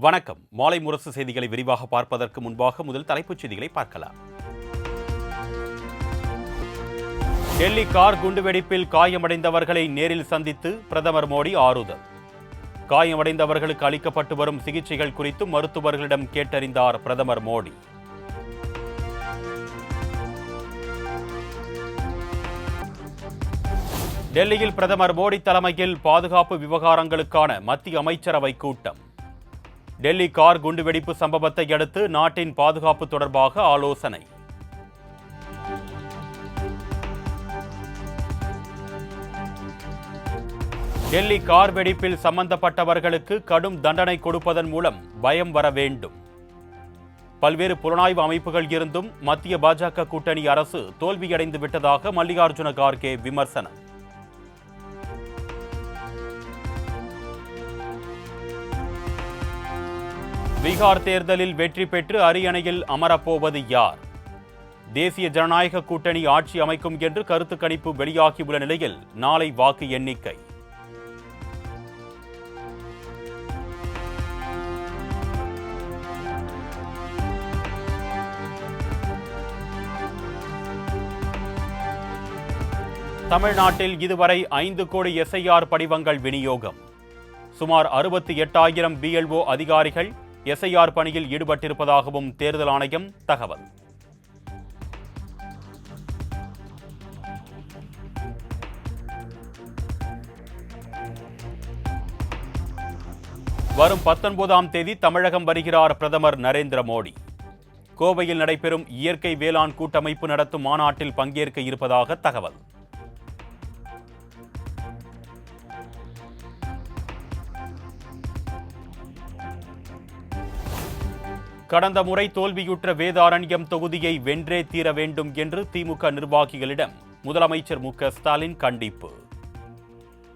வணக்கம். மாலை முரசு செய்திகளை விரிவாக பார்ப்பதற்கு முன்பாக முதல் தலைப்புச் செய்திகளை பார்க்கலாம். டெல்லி கார் குண்டுவெடிப்பில் காயமடைந்தவர்களை நேரில் சந்தித்து பிரதமர் மோடி ஆறுதல். காயமடைந்தவர்களுக்கு அளிக்கப்பட்டு வரும் சிகிச்சைகள் குறித்து மருத்துவர்களிடம் கேட்டறிந்தார் பிரதமர் மோடி. டெல்லியில் பிரதமர் மோடி தலைமையில் பாதுகாப்பு விவகாரங்களுக்கான மத்திய அமைச்சரவை கூட்டம். டெல்லி கார் குண்டுவெடிப்பு சம்பவத்தை அடுத்து நாட்டின் பாதுகாப்பு தொடர்பாக ஆலோசனை. டெல்லி கார் வெடிப்பில் சம்பந்தப்பட்டவர்களுக்கு கடும் தண்டனை கொடுப்பதன் மூலம் பயம் வர வேண்டும். பல்வேறு புலனாய்வு அமைப்புகள் இருந்தும் மத்திய பாஜக கூட்டணி அரசு தோல்வியடைந்து விட்டதாக மல்லிகார்ஜுன கார்கே விமர்சனம். பீகார் தேர்தலில் வெற்றி பெற்று அரியணையில் அமரப்போவது யார்? தேசிய ஜனநாயக கூட்டணி ஆட்சி அமைக்கும் என்று கருத்து கணிப்பு வெளியாகியுள்ள நிலையில் நாளை வாக்கு எண்ணிக்கை. தமிழ்நாட்டில் இதுவரை 5 கோடி எஸ்ஐஆர் படிவங்கள் விநியோகம். சுமார் 68,000 பிஎல்ஓ அதிகாரிகள் எஸ்ஐஆர் பணியில் ஈடுபட்டிருப்பதாகவும் தேர்தல் ஆணையம் தகவல். வரும் 19ஆம் தேதி தமிழகம் வருகிறார் பிரதமர் நரேந்திர மோடி. கோவையில் நடைபெறும் இயற்கை வேளாண் கூட்டமைப்பு நடத்தும் மாநாட்டில் பங்கேற்க இருப்பதாக தகவல். கடந்த முறை தோல்வியுற்ற வேதாரண்யம் தொகுதியை வென்றே தீர வேண்டும் என்று திமுக நிர்வாகிகளிடம் முதலமைச்சர் மு.க.ஸ்டாலின் கண்டிப்பு.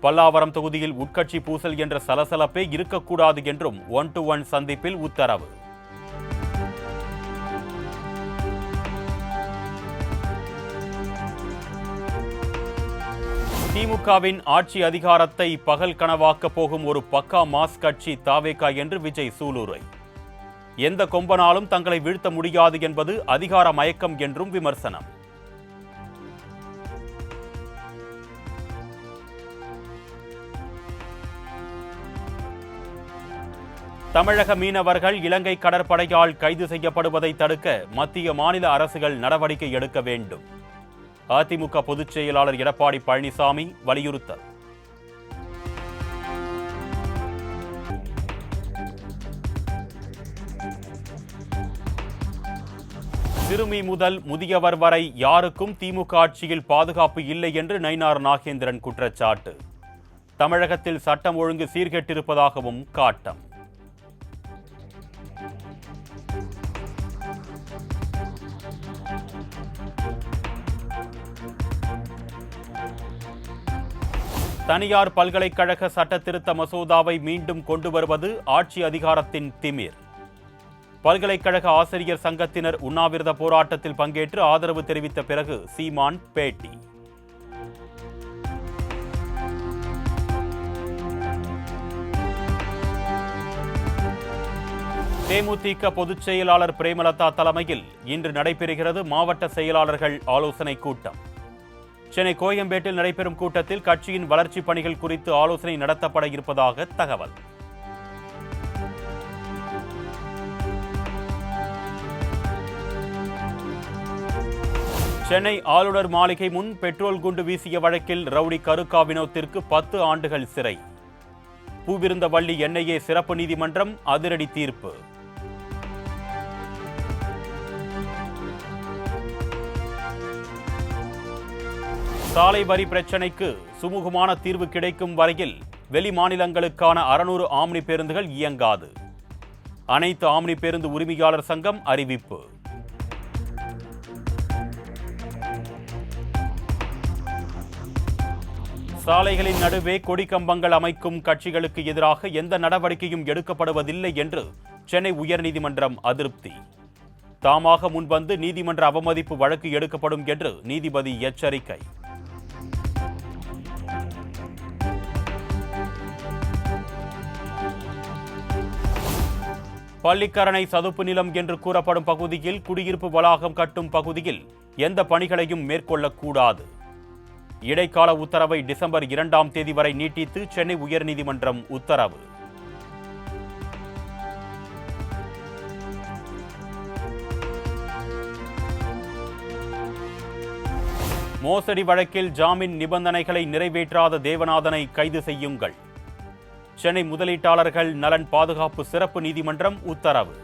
பல்லாவரம் தொகுதியில் உட்கட்சி பூசல் என்ற சலசலப்பே இருக்கக்கூடாது என்றும் 1-to-1 சந்திப்பில் உத்தரவு. திமுகவின் ஆட்சி அதிகாரத்தை பகல் கனவாக்கப் போகும் ஒரு பக்கா மாஸ் கட்சி தாவேகா என்று விஜய் சூளுரை. எந்த கொம்பனாலும் தங்களை வீழ்த்த முடியாது என்பது அதிகார மயக்கம் என்றும் விமர்சனம். தமிழக மீனவர்கள் இலங்கை கடற்படையால் கைது செய்யப்படுவதை தடுக்க மத்திய மாநில அரசுகள் நடவடிக்கை எடுக்க வேண்டும். அதிமுக பொதுச் செயலாளர் எடப்பாடி பழனிசாமி வலியுறுத்தல். சிறுமி முதல் முதியவர் வரை யாருக்கும் திமுக ஆட்சியில் பாதுகாப்பு இல்லை என்று நயினார் நாகேந்திரன் குற்றச்சாட்டு. தமிழகத்தில் சட்டம் ஒழுங்கு சீர்கெட்டிருப்பதாகவும் காட்டம். தனியார் பல்கலைக்கழக சட்டத்திருத்த மசோதாவை மீண்டும் கொண்டு வருவது ஆட்சி அதிகாரத்தின் திமிர். பல்கலைக்கழக ஆசிரியர் சங்கத்தினர் உண்ணாவிரத போராட்டத்தில் பங்கேற்று ஆதரவு தெரிவித்த பிறகு சீமான் பேட்டி. தேமுதிக பொதுச் செயலாளர் பிரேமலதா தலைமையில் இன்று நடைபெறுகிறது மாவட்ட செயலாளர்கள் ஆலோசனை கூட்டம். சென்னை கோயம்பேட்டில் நடைபெறும் கூட்டத்தில் கட்சியின் வளர்ச்சிப் பணிகள் குறித்து ஆலோசனை நடத்தப்பட இருப்பதாக தகவல். சென்னை ஆளுநர் மாளிகை முன் பெட்ரோல் குண்டு வீசிய வழக்கில் ரவுடி கருக்கா வினோத்திற்கு 10 ஆண்டுகள் சிறை. பூவிருந்தவள்ளி என்ஐஏ சிறப்பு நீதிமன்றம் அதிரடி தீர்ப்பு. சாலை வரி பிரச்சினைக்கு சுமூகமான தீர்வு கிடைக்கும் வரையில் வெளி மாநிலங்களுக்கான 600 ஆம்னி பேருந்துகள் இயங்காது. அனைத்து ஆம்னி பேருந்து உரிமையாளர் சங்கம் அறிவிப்பு. சாலைகளின் நடுவே கொடிக்கம்பங்கள் அமைக்கும் கட்சிகளுக்கு எதிராக எந்த நடவடிக்கையும் எடுக்கப்படுவதில்லை என்று சென்னை உயர்நீதிமன்றம் அதிருப்தி. தாமாக முன்வந்து நீதிமன்ற அவமதிப்பு வழக்கு எடுக்கப்படும் என்று நீதிபதி எச்சரிக்கை. பள்ளிக்கரணை சதுப்பு நிலம் என்று கூறப்படும் பகுதியில் குடியிருப்பு வளாகம் கட்டும் பகுதியில் எந்த பணிகளையும் மேற்கொள்ளக்கூடாது. இடைக்கால உத்தரவை டிசம்பர் 2ஆம் தேதி வரை நீட்டித்து சென்னை உயர்நீதிமன்றம் உத்தரவு. மோசடி வழக்கில் ஜாமீன் நிபந்தனைகளை நிறைவேற்றாத தேவநாதனை கைது செய்யுங்கள். சென்னை முதலீட்டாளர்கள் நலன் பாதுகாப்பு சிறப்பு நீதிமன்றம் உத்தரவு.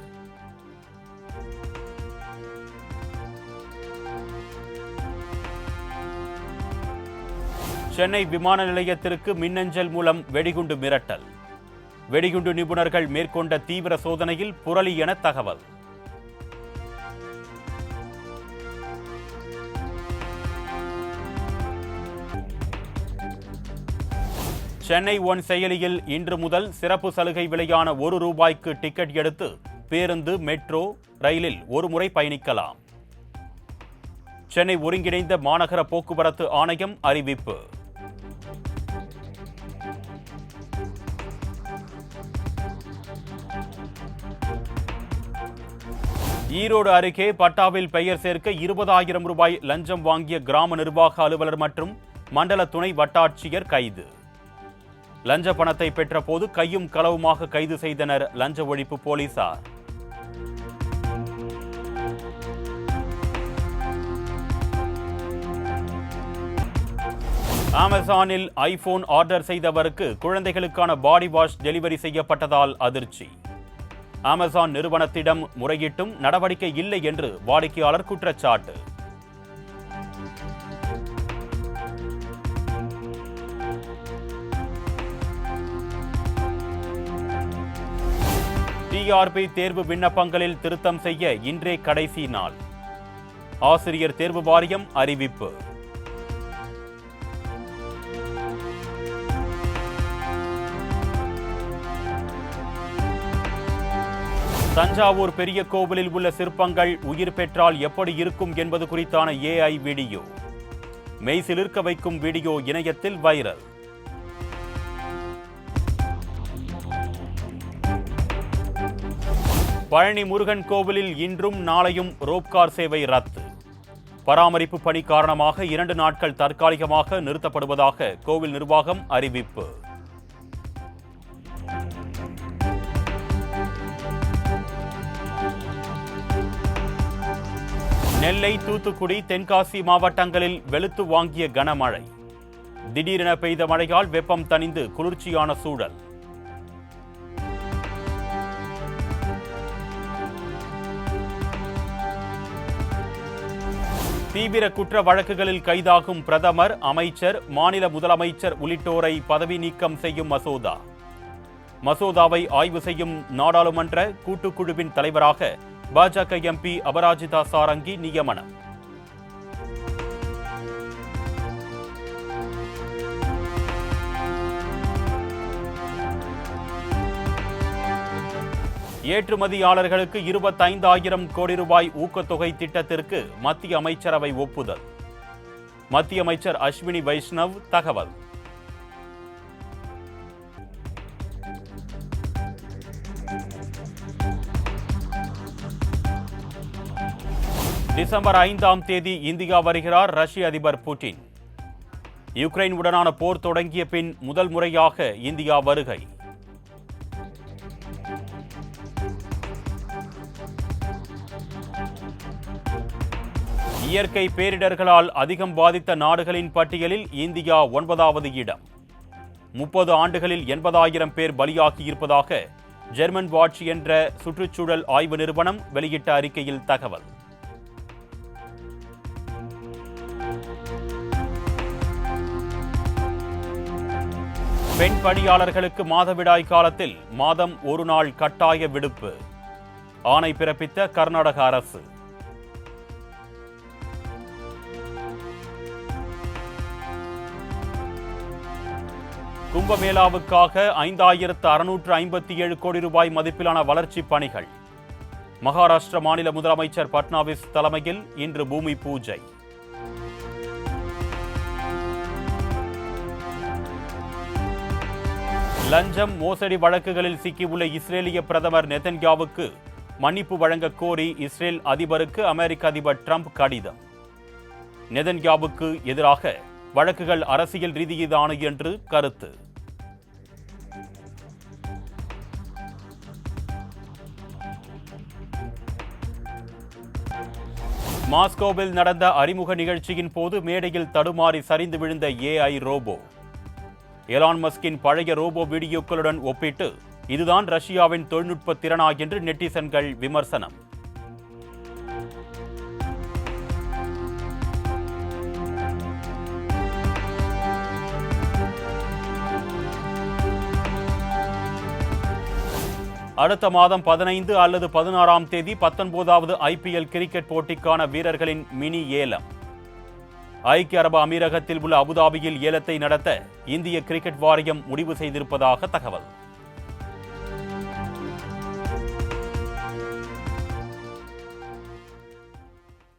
சென்னை விமான நிலையத்திற்கு மின்னஞ்சல் மூலம் வெடிகுண்டு மிரட்டல். வெடிகுண்டு நிபுணர்கள் மேற்கொண்ட தீவிர சோதனையில் புரளி என தகவல். சென்னை ஒன் செயலியில் இன்று முதல் சிறப்பு சலுகை விலையான ₹1 டிக்கெட் எடுத்து பேருந்து, மெட்ரோ, ரயிலில் ஒருமுறை பயணிக்கலாம். சென்னை ஒருங்கிணைந்த மாநகர போக்குவரத்து ஆணையம் அறிவிப்பு. ஈரோடு அருகே பட்டாவில் பெயர் சேர்க்க ₹20,000 லஞ்சம் வாங்கிய கிராம நிர்வாக அலுவலர் மற்றும் மண்டல துணை வட்டாட்சியர் கைது. லஞ்ச பணத்தை பெற்ற போது கையும் களவுமாக கைது செய்தனர் லஞ்ச ஒழிப்பு போலீசார். அமேசானில் ஐபோன் ஆர்டர் செய்தவருக்கு குழந்தைகளுக்கான பாடி வாஷ் டெலிவரி செய்யப்பட்டதால் அதிர்ச்சி. அமேசான் நிறுவனத்திடம் முறையிட்டும் நடவடிக்கை இல்லை என்று வாடிக்கையாளர் குற்றச்சாட்டு. டிஆர்பி தேர்வு விண்ணப்பங்களில் திருத்தம் செய்ய இன்றே கடைசி நாள். ஆசிரியர் தேர்வு வாரியம் அறிவிப்பு. தஞ்சாவூர் பெரிய கோவிலில் உள்ள சிற்பங்கள் உயிர் பெற்றால் எப்படி இருக்கும் என்பது குறித்தான AI வீடியோ. மெய்சிலிர்க்க வைக்கும் வீடியோ இணையத்தில் வைரல். பழனி முருகன் கோவிலில் இன்றும் நாளையும் ரோப்கார் சேவை ரத்து. பராமரிப்பு பணி காரணமாக 2 நாட்கள் தற்காலிகமாக நிறுத்தப்படுவதாக கோவில் நிர்வாகம் அறிவிப்பு. நெல்லை, தூத்துக்குடி, தென்காசி மாவட்டங்களில் வெளுத்து வாங்கிய கனமழை. திடீரென பெய்த மழையால் வெப்பம் தணிந்து குளிர்ச்சியான சூழல். தீவிர குற்ற வழக்குகளில் கைதாகும் பிரதமர், அமைச்சர், மாநில முதலமைச்சர் உள்ளிட்டோரை பதவி நீக்கம் செய்யும் மசோதா. மசோதாவை ஆய்வு செய்யும் நாடாளுமன்ற கூட்டுக்குழுவின் தலைவராக பாஜக MP அபராஜிதா சாரங்கி நியமனம். ஏற்றுமதியாளர்களுக்கு 25,000 கோடி ரூபாய் ஊக்கத்தொகை திட்டத்திற்கு மத்திய அமைச்சரவை ஒப்புதல். மத்திய அமைச்சர் அஸ்வினி வைஷ்ணவ் தகவல். டிசம்பர் 5ஆம் தேதி இந்தியா வருகிறார் ரஷ்ய அதிபர் புட்டின். யுக்ரைன் உடனான போர் தொடங்கிய பின் முதல் முறையாக இந்தியா வருகை. இயற்கை பேரிடர்களால் அதிகம் பாதித்த நாடுகளின் பட்டியலில் இந்தியா 9வது இடம். 30 ஆண்டுகளில் 80,000 பேர் பலியாகியிருப்பதாக ஜெர்மன் வாட்ச் என்ற சுற்றுச்சூழல் ஆய்வு நிறுவனம் வெளியிட்ட அறிக்கையில் தகவல். பெண் பணியாளர்களுக்கு மாதவிடாய் காலத்தில் மாதம் 1 நாள் கட்டாய விடுப்பு. ஆணை பிறப்பித்த கர்நாடக அரசு. கும்பமேளாவுக்காக 5,657 கோடி ரூபாய் மதிப்பிலான வளர்ச்சிப் பணிகள். மகாராஷ்டிர மாநில முதலமைச்சர் பட்னாவிஸ் தலைமையில் இன்று பூமி பூஜை. லஞ்சம் மோசடி வழக்குகளில் சிக்கியுள்ள இஸ்ரேலிய பிரதமர் நெதன்யாவுக்கு மன்னிப்பு வழங்க கோரி இஸ்ரேல் அதிபருக்கு அமெரிக்க அதிபர் ட்ரம்ப் கடிதம். நெதன்யாவுக்கு எதிராக வழக்குகள் அரசியல் ரீதியிலான என்று கருத்து. மாஸ்கோவில் நடந்த அறிமுக நிகழ்ச்சியின் போது மேடையில் தடுமாறி சரிந்து விழுந்த ஏஐ ரோபோ. எலான் மஸ்கின் பழைய ரோபோ வீடியோக்களுடன் ஒப்பிட்டு இதுதான் ரஷ்யாவின் தொழில்நுட்ப திறனா என்று நெட்டிசன்கள் விமர்சனம். அடுத்த மாதம் 15 அல்லது 16ஆம் தேதி 19வது IPL கிரிக்கெட் போட்டிக்கான வீரர்களின் மினி ஏலம். ஐக்கிய அரபு அமீரகத்தில் உள்ள அபுதாபியில் ஏலத்தை நடத்த இந்திய கிரிக்கெட் வாரியம் முடிவு செய்திருப்பதாக தகவல்.